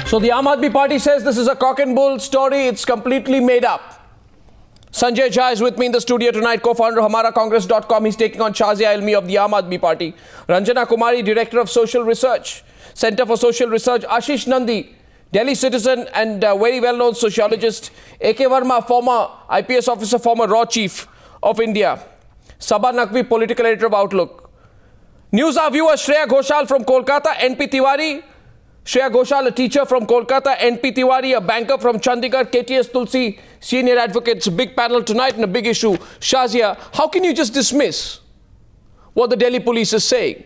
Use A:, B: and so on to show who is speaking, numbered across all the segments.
A: So the Aam Aadmi Party says this is a cock and bull story. It's completely made up. Sanjay Jha is with me in the studio tonight, co-founder of HamaraCongress.com. He's taking on Shazia Ilmi of the Aam Aadmi Party. Ranjana Kumari, Director of Social Research, Center for Social Research. Ashish Nandi, Delhi citizen and very well-known sociologist. A.K. Verma, former IPS officer, former Raw Chief of India. Sabha Naqvi, political editor of Outlook. Newshour viewer Shreya Ghoshal from Kolkata. NP Tiwari. Shreya Ghoshal, a teacher from Kolkata. NP Tiwari, a banker from Chandigarh. KTS Tulsi, senior advocates. Big panel tonight and a big issue. Shazia, how can you just dismiss what the Delhi police is saying?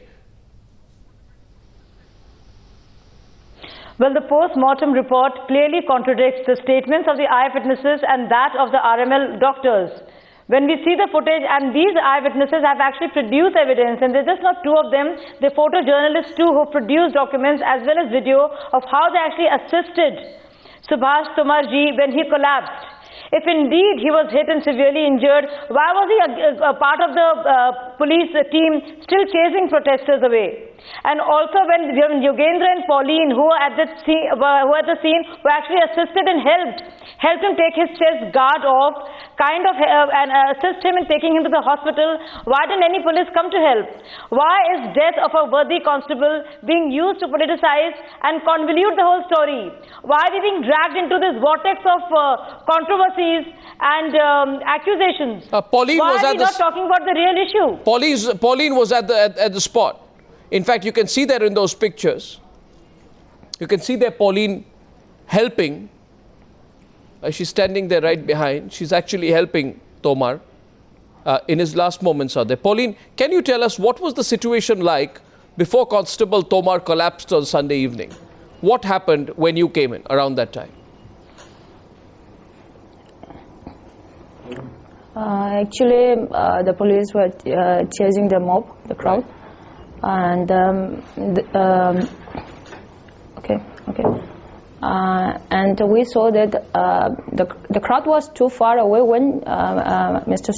B: Well, the post-mortem report clearly contradicts the statements of the eyewitnesses and that of the RML doctors. When we see the footage, and these eyewitnesses have actually produced evidence, and there's just not two of them, the photojournalists too who produced documents as well as video of how they actually assisted Subhash Tomar ji when he collapsed. If indeed he was hit and severely injured, why was he a part of the police team still chasing protesters away? And also when Yogendra and Pauline, who were at the scene, were actually assisted and helped him take his chest guard off, and assist him in taking him to the hospital. Why didn't any police come to help? Why is death of a worthy constable being used to politicize and convolute the whole story? Why are we being dragged into this vortex of controversies and accusations?
A: Pauline
B: Why
A: was
B: are we not talking about the real issue?
A: Pauline was at the spot. In fact, you can see there in those pictures. You can see there Pauline helping. She's standing there right behind. She's actually helping Tomar in his last moments are there. Pauline, can you tell us what was the situation like before Constable Tomar collapsed on Sunday evening? What happened when you came in around that time?
C: Actually, the police were chasing the mob, the crowd. And and we saw that the crowd was too far away when Mr.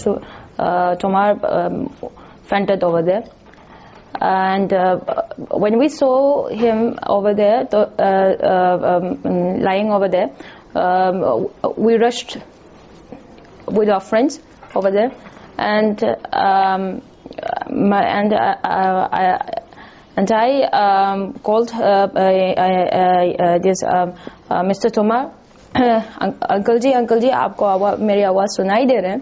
C: Tomar fainted over there. And when we saw him over there, lying over there, we rushed with our friends over there, and I called this Mr. Tomar. Uncle ji आपको मेरी आवाज़ सुनाई दे रहे हैं?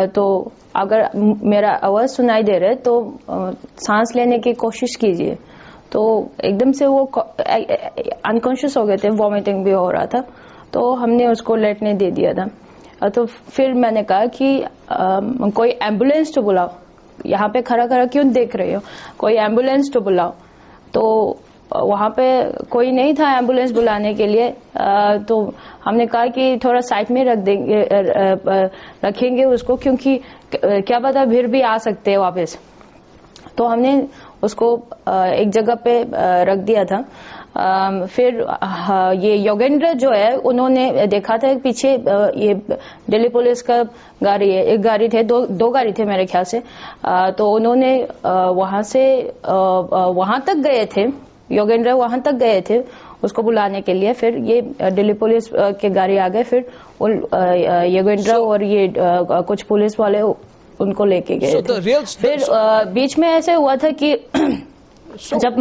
C: तो अगर मेरा आवाज़ सुनाई दे रहे तो सांस लेने की कोशिश कीजिए. तो एकदम से वो अनकॉन्शियस हो गए थे, वॉमिटिंग भी हो रहा था, तो हमने उसको लेटने दे दिया था. तो फिर मैंने कहा कि कोई एम्बुलेंस तो बुलाओ, यहाँ पे खड़ा क्यों देख रहे हो, कोई एम्बुलेंस तो बुलाओ. तो वहाँ पे कोई नहीं था एम्बुलेंस बुलाने के लिए. तो हमने कहा कि थोड़ा साइड में रखेंगे उसको, क्योंकि क्या पता फिर भी आ सकते हैं वापस. तो हमने उसको एक जगह पे रख दिया था. फिर ये योगेंद्र जो है, उन्होंने देखा था पीछे ये दिल्ली पुलिस का गाड़ी है, एक गाड़ी थे, दो गाड़ी थे मेरे ख्याल से. तो उन्होंने वहां से वहां तक गए थे, योगेंद्र वहां तक गए थे उसको बुलाने के लिए. फिर ये दिल्ली पुलिस के गाड़ी आ गए, फिर योगेंद्र और ये कुछ पुलिस वाले उनको लेके गए थे. फिर बीच में ऐसे हुआ था कि जब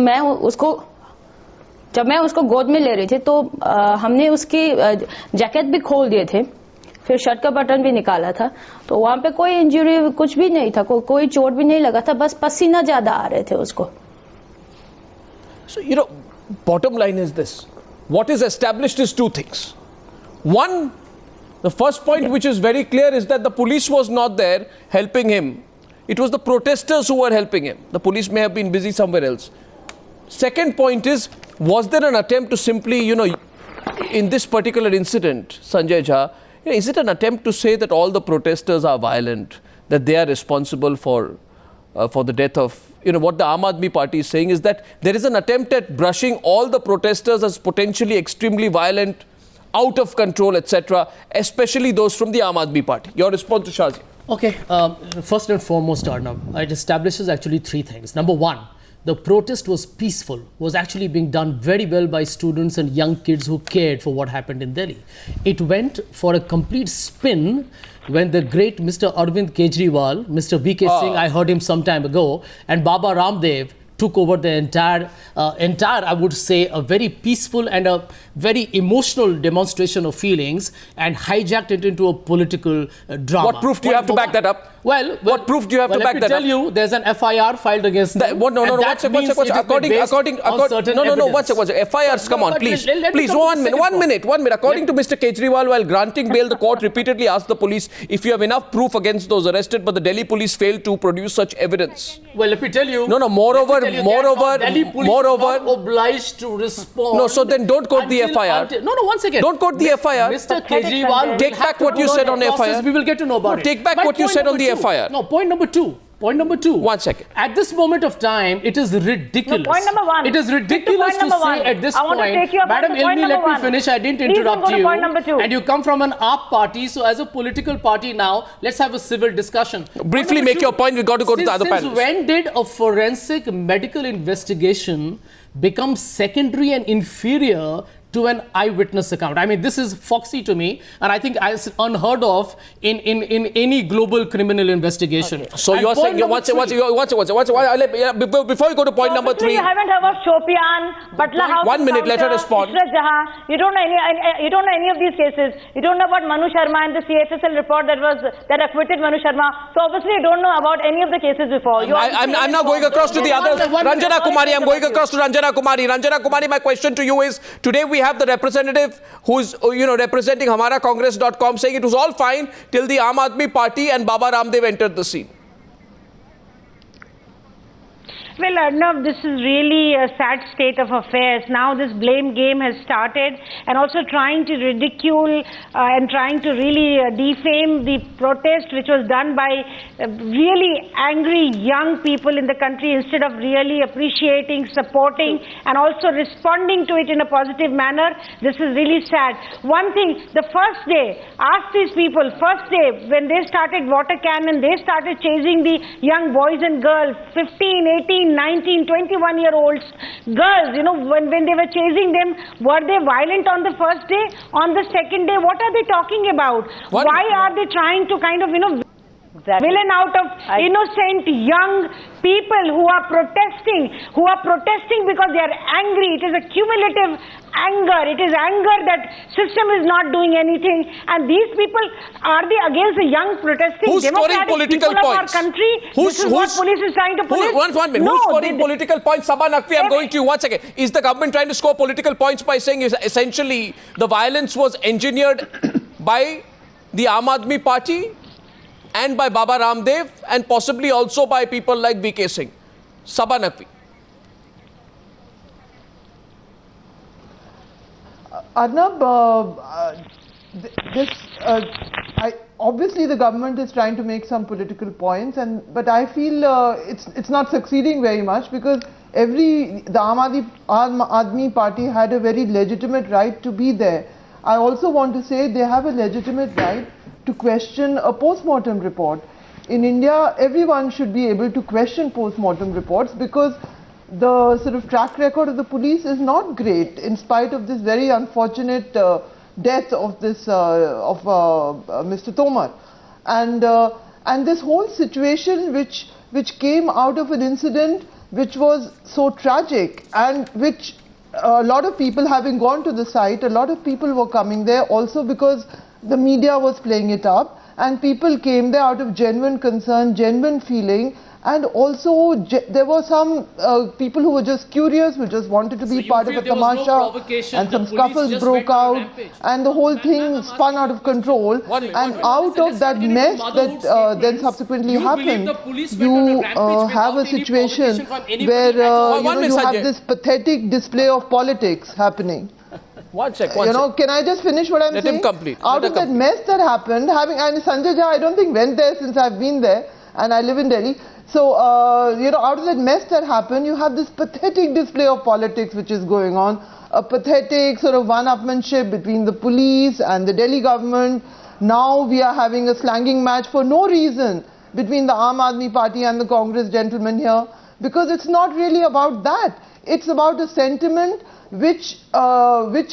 C: मैं उसको गोद में ले रही थी, तो हमने उसकी जैकेट भी खोल दिए थे, फिर शर्ट का बटन भी निकाला था. तो वहां पे कोई इंजरी कुछ भी नहीं था, कोई चोट भी नहीं लगा था, बस पसीना ज्यादा आ रहे थे उसको.
A: So, bottom line is this. What is established is two things. One, the first point which is very clear is that the police was not there helping him. It was the protesters who were helping him. The police may have been busy somewhere else. Second point is, was there an attempt to simply, in this particular incident, Sanjay Jha, is it an attempt to say that all the protesters are violent, that they are responsible for the death of, what the Aam Aadmi Party is saying is that there is an attempt at brushing all the protesters as potentially extremely violent, out of control, etc., especially those from the Aam Aadmi Party. Your response to Shazia?
D: Okay, first and foremost, Arnav, it establishes actually three things. Number one, the protest was peaceful, was actually being done very well by students and young kids who cared for what happened in Delhi. It went for a complete spin when the great Mr. Arvind Kejriwal, Mr. V.K. Singh, I heard him some time ago, and Baba Ramdev took over the entire, I would say, a very peaceful and a very emotional demonstration of feelings and hijacked it into a political drama.
A: What proof do you have to back that up?
D: Well,
A: what proof do you have to back that up?
D: Let me tell you, there's an FIR filed against them.
A: No, one second. According, FIRs, come on, please. Please, one minute. According to Mr. Kejriwal, while granting bail, the court repeatedly asked the police if you have enough proof against those arrested, but the Delhi police failed to produce such evidence.
D: Well, let me tell you.
A: Moreover,
D: Delhi police are not obliged to respond.
A: No, so then don't quote the FIR.
D: One second.
A: Don't quote the FIR.
D: Mr. Kejriwal,
A: take back what you said on the FIR.
D: We will get to know about it.
A: Take back what you said on the FIR.
D: No, point number two. 1 second. At this moment of time, it is ridiculous.
B: No, point number 1.
D: It is ridiculous to say at this point, Madam Ilmi, let me finish. I didn't interrupt you.
B: Point number 2.
D: And you come from an AAP party, so as a political party now, let's have a civil discussion.
A: Briefly make your point. We've got to go to the other panels.
D: When did a forensic medical investigation become secondary and inferior to an eyewitness account? I mean, this is foxy to me, and I think it's unheard of in any global criminal investigation.
A: Okay. So you're saying, before you go to point number 3.
B: You haven't heard of Shopian, Batla House.
A: 1 minute, let her respond.
B: You don't know any of these cases. You don't know about Manu Sharma and the CFSL report that acquitted Manu Sharma. So obviously you don't know about any of the cases before.
A: I'm now going across to the others. Ranjana Kumari, I'm going across to Ranjana Kumari. Ranjana Kumari, my question to you is, today we have the representative who's representing hamaracongress.com saying it was all fine till the Aam Aadmi party and Baba Ramdev entered the scene.
E: Well, Arnav, this is really a sad state of affairs. Now this blame game has started, and also trying to ridicule and trying to really defame the protest which was done by really angry young people in the country, instead of really appreciating, supporting and also responding to it in a positive manner. This is really sad. One thing, the first day, ask these people, first day when they started water cannon, they started chasing the young boys and girls, 15, 18, 19, 21-year-olds, girls, when they were chasing them, were they violent on the first day? On the second day, what are they talking about? Why are they trying to kind of, villain out of innocent young people who are protesting because they are angry? It is a cumulative anger. It is anger that system is not doing anything, and these people, are they against the young protesting
A: who's
E: democratic
A: political
E: people
A: points?
E: of our country? This is what police is trying to police.
A: One minute. Who's scoring political points? Sabha Naqvi, I'm going to you. 1 second. Is the government trying to score political points by saying essentially the violence was engineered by the Aam Aadmi party and by Baba Ramdev and possibly also by people like V.K. Singh? Sabha Naqvi.
F: Arnab, obviously the government is trying to make some political points, but I feel it's not succeeding very much, because the Aam Aadmi party had a very legitimate right to be there. I also want to say they have a legitimate right to question a post-mortem report. In India, everyone should be able to question post-mortem reports, because the sort of track record of the police is not great, in spite of this very unfortunate death of Mr. Tomar, and this whole situation which came out of an incident which was so tragic, and which a lot of people, having gone to the site, a lot of people were coming there also because the media was playing it up, and people came there out of genuine concern, genuine feeling. And also, there were some people who were just curious, who just wanted to be part of a tamasha, and some scuffles broke out, and the whole thing spun out of control. And out of that mess that then subsequently happened, you have a situation where you have this pathetic display of politics happening.
A: 1 second.
F: Can I just finish what I'm saying?
A: Let him complete.
F: Out of that mess that happened, and Sanjay Jha, I don't think went there since I've been there, and I live in Delhi. So, out of that mess that happened, you have this pathetic display of politics which is going on, a pathetic sort of one-upmanship between the police and the Delhi government. Now we are having a slanging match for no reason between the Aam Aadmi party and the Congress gentlemen here. because it's not really about that. It's about a sentiment which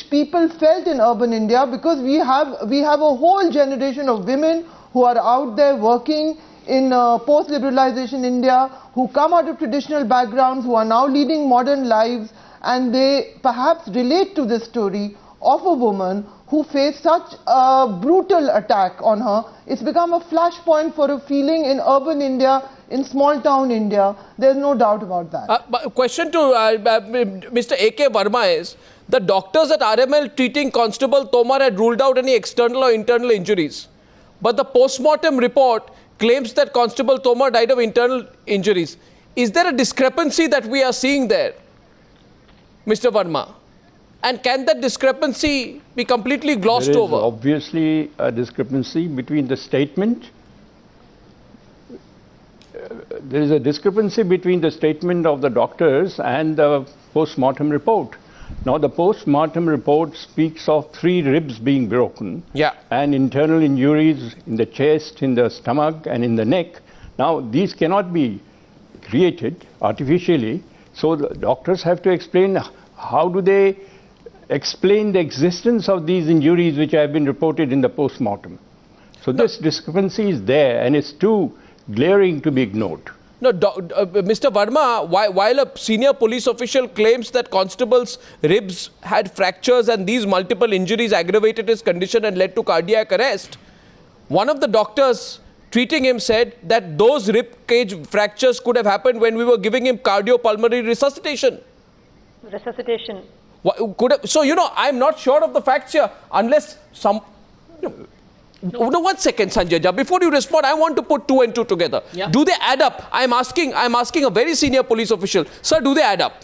F: people felt in urban India, because we have a whole generation of women who are out there working in post-liberalization India, who come out of traditional backgrounds, who are now leading modern lives, and they perhaps relate to this story of a woman who faced such a brutal attack on her. It's become a flashpoint for a feeling in urban India, in small town India. There's no doubt about that.
A: But question to Mr. A.K. Verma is, the doctors at RML treating Constable Tomar had ruled out any external or internal injuries. But the post-mortem report claims that Constable Tomar died of internal injuries. Is there a discrepancy that we are seeing there, Mr. Verma? And can that discrepancy be completely glossed over?
G: There is obviously a discrepancy between the statement. There is a discrepancy between the statement of the doctors and the post-mortem report. Now, the post-mortem report speaks of 3 ribs being broken, and internal injuries in the chest, in the stomach, and in the neck. Now, these cannot be created artificially, so the doctors have to explain how do they explain the existence of these injuries which have been reported in the post-mortem. So this discrepancy is there, and it's too glaring to be ignored.
A: No, Mr. Verma, while a senior police official claims that Constable's ribs had fractures and these multiple injuries aggravated his condition and led to cardiac arrest, one of the doctors treating him said that those rib cage fractures could have happened when we were giving him cardiopulmonary resuscitation.
B: Resuscitation.
A: So, you know, I'm not sure of the facts here unless some... No, 1 second, Sanjay. Before you respond, I want to put 2 and 2 together.
D: Yeah.
A: Do they add up? I'm asking a very senior police official. Sir, do they add up?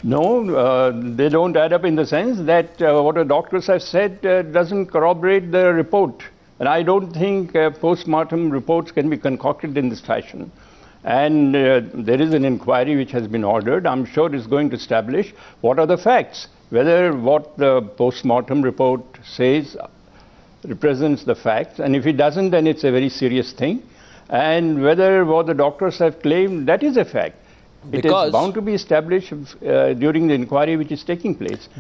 G: No, they don't add up in the sense that what the doctors have said doesn't corroborate the report. And I don't think post-mortem reports can be concocted in this fashion. And there is an inquiry which has been ordered. I'm sure it's going to establish what are the facts, whether what the post-mortem report says represents the facts, and if it doesn't, then it's a very serious thing, and whether what the doctors have claimed, that is a fact. It is bound to be established during the inquiry which is taking place.